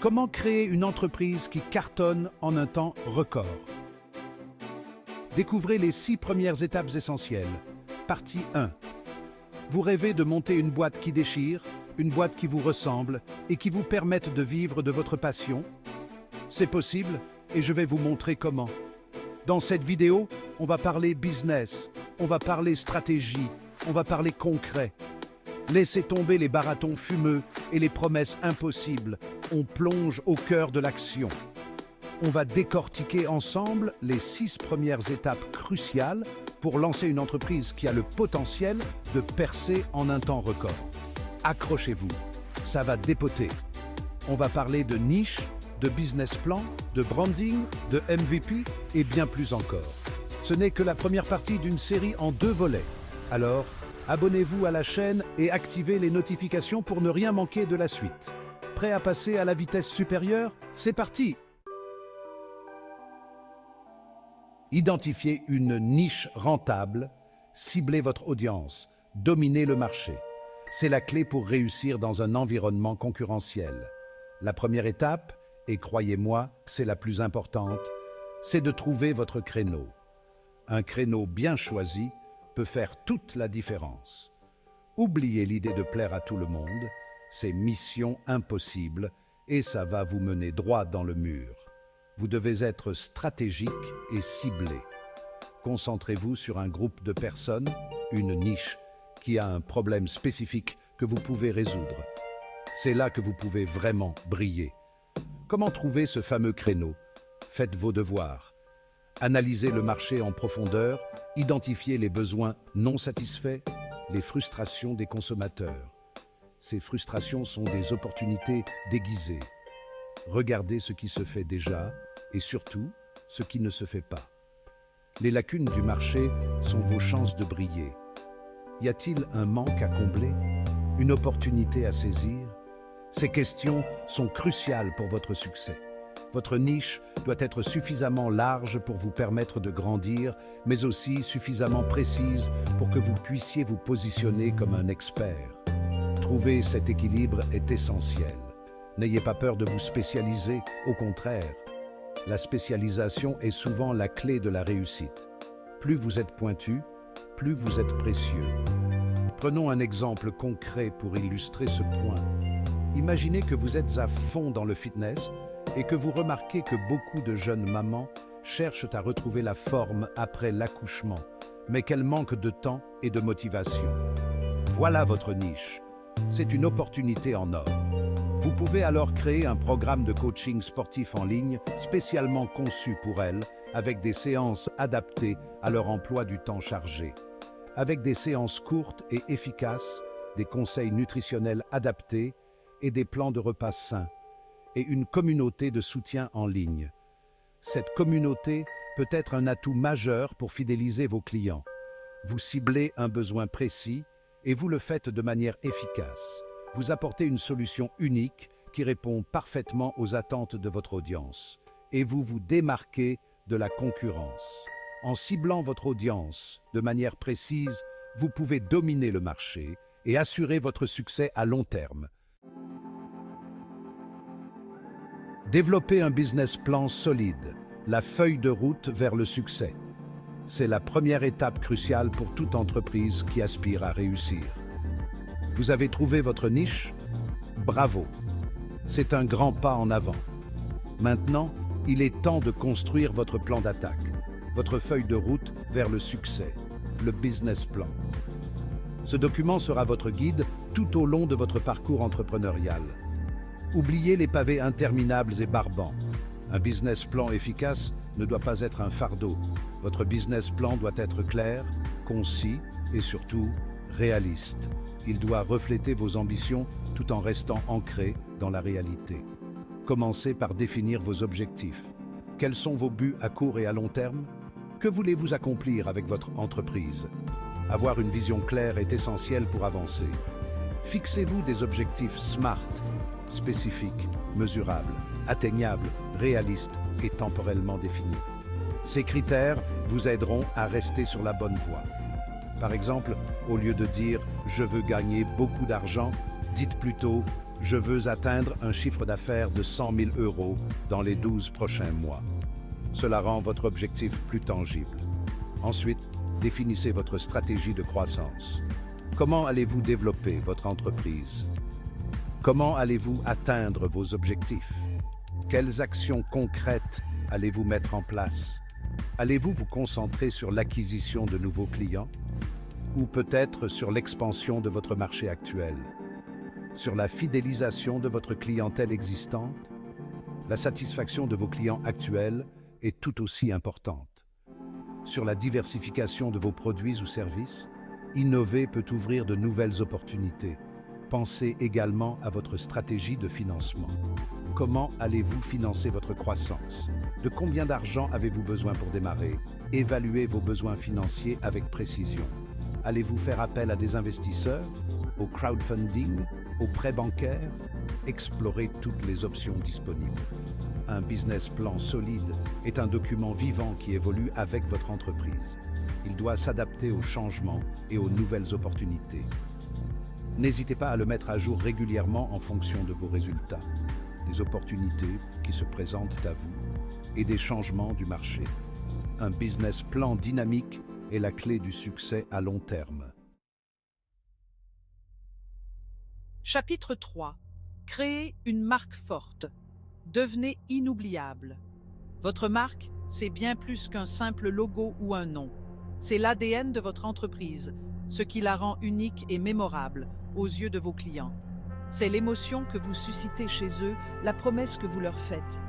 Comment créer une entreprise qui cartonne en un temps record? Découvrez les 6 premières étapes essentielles. Partie 1. Vous rêvez de monter une boîte qui déchire, une boîte qui vous ressemble et qui vous permette de vivre de votre passion? C'est possible et je vais vous montrer comment. Dans cette vidéo, on va parler business, on va parler stratégie, on va parler concret. Laissez tomber les baratons fumeux et les promesses impossibles. On plonge au cœur de l'action. On va décortiquer ensemble les 6 premières étapes cruciales pour lancer une entreprise qui a le potentiel de percer en un temps record. Accrochez-vous, ça va dépoter. On va parler de niche, de business plan, de branding, de MVP et bien plus encore. Ce n'est que la première partie d'une série en 2 volets. Alors, abonnez-vous à la chaîne et activez les notifications pour ne rien manquer de la suite. Prêt à passer à la vitesse supérieure? C'est parti! Identifiez une niche rentable, ciblez votre audience, dominez le marché. C'est la clé pour réussir dans un environnement concurrentiel. La première étape, et croyez-moi, c'est la plus importante, c'est de trouver votre créneau. Un créneau bien choisi peut faire toute la différence. Oubliez l'idée de plaire à tout le monde, c'est mission impossible et ça va vous mener droit dans le mur. Vous devez être stratégique et ciblé. Concentrez-vous sur un groupe de personnes, une niche, qui a un problème spécifique que vous pouvez résoudre. C'est là que vous pouvez vraiment briller. Comment trouver ce fameux créneau? Faites vos devoirs. Analysez le marché en profondeur, identifiez les besoins non satisfaits, les frustrations des consommateurs. Ces frustrations sont des opportunités déguisées. Regardez ce qui se fait déjà et surtout ce qui ne se fait pas. Les lacunes du marché sont vos chances de briller. Y a-t-il un manque à combler? Une opportunité à saisir? Ces questions sont cruciales pour votre succès. Votre niche doit être suffisamment large pour vous permettre de grandir, mais aussi suffisamment précise pour que vous puissiez vous positionner comme un expert. Trouver cet équilibre est essentiel. N'ayez pas peur de vous spécialiser, au contraire. La spécialisation est souvent la clé de la réussite. Plus vous êtes pointu, plus vous êtes précieux. Prenons un exemple concret pour illustrer ce point. Imaginez que vous êtes à fond dans le fitness et que vous remarquez que beaucoup de jeunes mamans cherchent à retrouver la forme après l'accouchement, mais qu'elles manquent de temps et de motivation. Voilà votre niche. C'est une opportunité en or. Vous pouvez alors créer un programme de coaching sportif en ligne spécialement conçu pour elles, avec des séances adaptées à leur emploi du temps chargé. Avec des séances courtes et efficaces, des conseils nutritionnels adaptés et des plans de repas sains, et une communauté de soutien en ligne. Cette communauté peut être un atout majeur pour fidéliser vos clients. Vous ciblez un besoin précis et vous le faites de manière efficace. Vous apportez une solution unique qui répond parfaitement aux attentes de votre audience. Et vous vous démarquez de la concurrence. En ciblant votre audience de manière précise, vous pouvez dominer le marché et assurer votre succès à long terme. Développer un business plan solide, la feuille de route vers le succès. C'est la première étape cruciale pour toute entreprise qui aspire à réussir. Vous avez trouvé votre niche? Bravo! C'est un grand pas en avant. Maintenant, il est temps de construire votre plan d'attaque, votre feuille de route vers le succès, le business plan. Ce document sera votre guide tout au long de votre parcours entrepreneurial. Oubliez les pavés interminables et barbants. Un business plan efficace ne doit pas être un fardeau. Votre business plan doit être clair, concis et surtout réaliste. Il doit refléter vos ambitions tout en restant ancré dans la réalité. Commencez par définir vos objectifs. Quels sont vos buts à court et à long terme? Que voulez-vous accomplir avec votre entreprise? Avoir une vision claire est essentiel pour avancer. Fixez-vous des objectifs SMART, spécifiques, mesurables, atteignables, réalistes et temporellement définis. Ces critères vous aideront à rester sur la bonne voie. Par exemple, au lieu de dire « je veux gagner beaucoup d'argent », dites plutôt Je veux atteindre un chiffre d'affaires de 100 000 euros dans les 12 prochains mois. Cela rend votre objectif plus tangible. Ensuite, définissez votre stratégie de croissance. Comment allez-vous développer votre entreprise? Comment allez-vous atteindre vos objectifs? Quelles actions concrètes allez-vous mettre en place? Allez-vous vous concentrer sur l'acquisition de nouveaux clients? Ou peut-être sur l'expansion de votre marché actuel? Sur la fidélisation de votre clientèle existante? La satisfaction de vos clients actuels est tout aussi importante. Sur la diversification de vos produits ou services? Innover peut ouvrir de nouvelles opportunités. Pensez également à votre stratégie de financement. Comment allez-vous financer votre croissance? De combien d'argent avez-vous besoin pour démarrer? Évaluez vos besoins financiers avec précision. Allez-vous faire appel à des investisseurs, au crowdfunding, aux prêts bancaires? Explorez toutes les options disponibles. Un business plan solide est un document vivant qui évolue avec votre entreprise. Il doit s'adapter aux changements et aux nouvelles opportunités. N'hésitez pas à le mettre à jour régulièrement en fonction de vos résultats, des opportunités qui se présentent à vous et des changements du marché. Un business plan dynamique est la clé du succès à long terme. Chapitre 3. Créez une marque forte. Devenez inoubliable. Votre marque, c'est bien plus qu'un simple logo ou un nom. C'est l'ADN de votre entreprise, ce qui la rend unique et mémorable aux yeux de vos clients. C'est l'émotion que vous suscitez chez eux, la promesse que vous leur faites.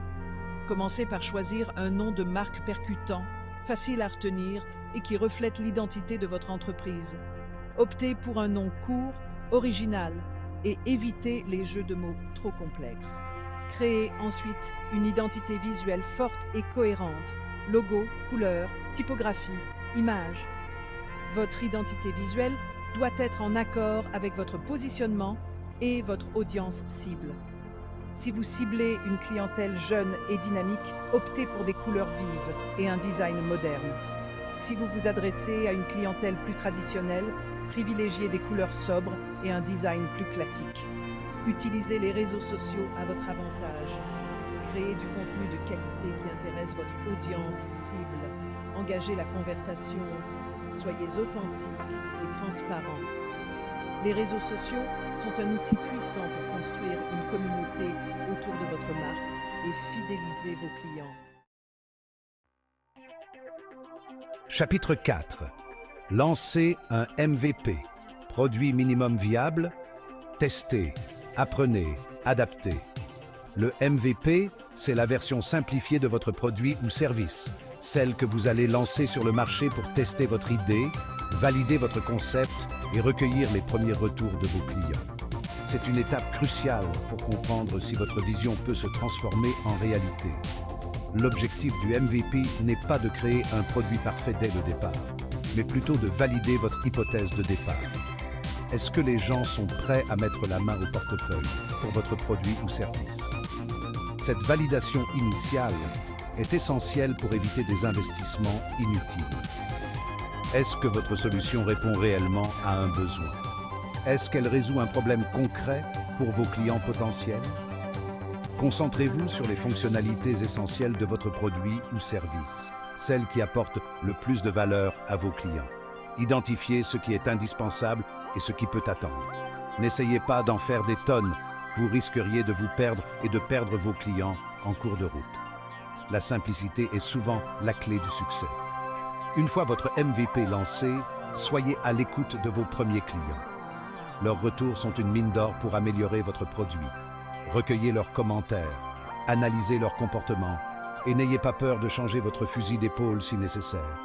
Commencez par choisir un nom de marque percutant, facile à retenir et qui reflète l'identité de votre entreprise. Optez pour un nom court, original et évitez les jeux de mots trop complexes. Créez ensuite une identité visuelle forte et cohérente. Logo, couleurs, typographie, images. Votre identité visuelle doit être en accord avec votre positionnement et votre audience cible. Si vous ciblez une clientèle jeune et dynamique, optez pour des couleurs vives et un design moderne. Si vous vous adressez à une clientèle plus traditionnelle, privilégiez des couleurs sobres et un design plus classique. Utilisez les réseaux sociaux à votre avantage. Créez du contenu de qualité qui intéresse votre audience cible. Engagez la conversation. Soyez authentique et transparent. Les réseaux sociaux sont un outil puissant pour construire une communauté autour de votre marque et fidéliser vos clients. Chapitre 4. Lancez un MVP, produit minimum viable. Testez, apprenez, adaptez. Le MVP, c'est la version simplifiée de votre produit ou service, celle que vous allez lancer sur le marché pour tester votre idée, valider votre concept et recueillir les premiers retours de vos clients. C'est une étape cruciale pour comprendre si votre vision peut se transformer en réalité. L'objectif du MVP n'est pas de créer un produit parfait dès le départ, mais plutôt de valider votre hypothèse de départ. Est-ce que les gens sont prêts à mettre la main au portefeuille pour votre produit ou service? Cette validation initiale est essentielle pour éviter des investissements inutiles. Est-ce que votre solution répond réellement à un besoin? Est-ce qu'elle résout un problème concret pour vos clients potentiels? Concentrez-vous sur les fonctionnalités essentielles de votre produit ou service, celles qui apportent le plus de valeur à vos clients. Identifiez ce qui est indispensable et ce qui peut attendre. N'essayez pas d'en faire des tonnes, vous risqueriez de vous perdre et de perdre vos clients en cours de route. La simplicité est souvent la clé du succès. Une fois votre MVP lancé, soyez à l'écoute de vos premiers clients. Leurs retours sont une mine d'or pour améliorer votre produit. Recueillez leurs commentaires, analysez leur comportement et n'ayez pas peur de changer votre fusil d'épaule si nécessaire.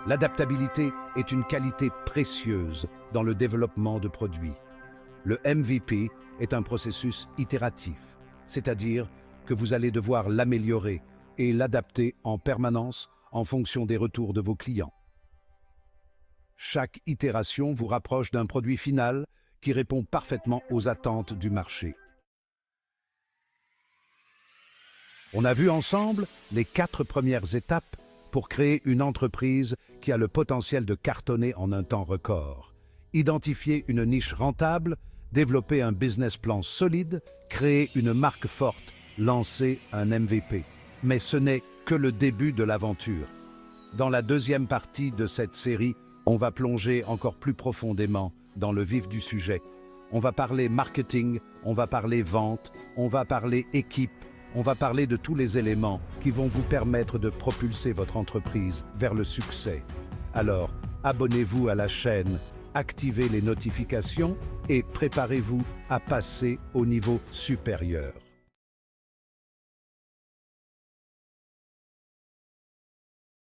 L'adaptabilité est une qualité précieuse dans le développement de produits. Le MVP est un processus itératif, c'est-à-dire que vous allez devoir l'améliorer et l'adapter en permanence en fonction des retours de vos clients. Chaque itération vous rapproche d'un produit final qui répond parfaitement aux attentes du marché. On a vu ensemble les 4 premières étapes pour créer une entreprise qui a le potentiel de cartonner en un temps record. Identifier une niche rentable, développer un business plan solide, créer une marque forte, lancer un MVP. Mais ce n'est que le début de l'aventure. Dans la deuxième partie de cette série, on va plonger encore plus profondément dans le vif du sujet. On va parler marketing, on va parler vente, on va parler équipe, on va parler de tous les éléments qui vont vous permettre de propulser votre entreprise vers le succès. Alors, abonnez-vous à la chaîne, activez les notifications et préparez-vous à passer au niveau supérieur.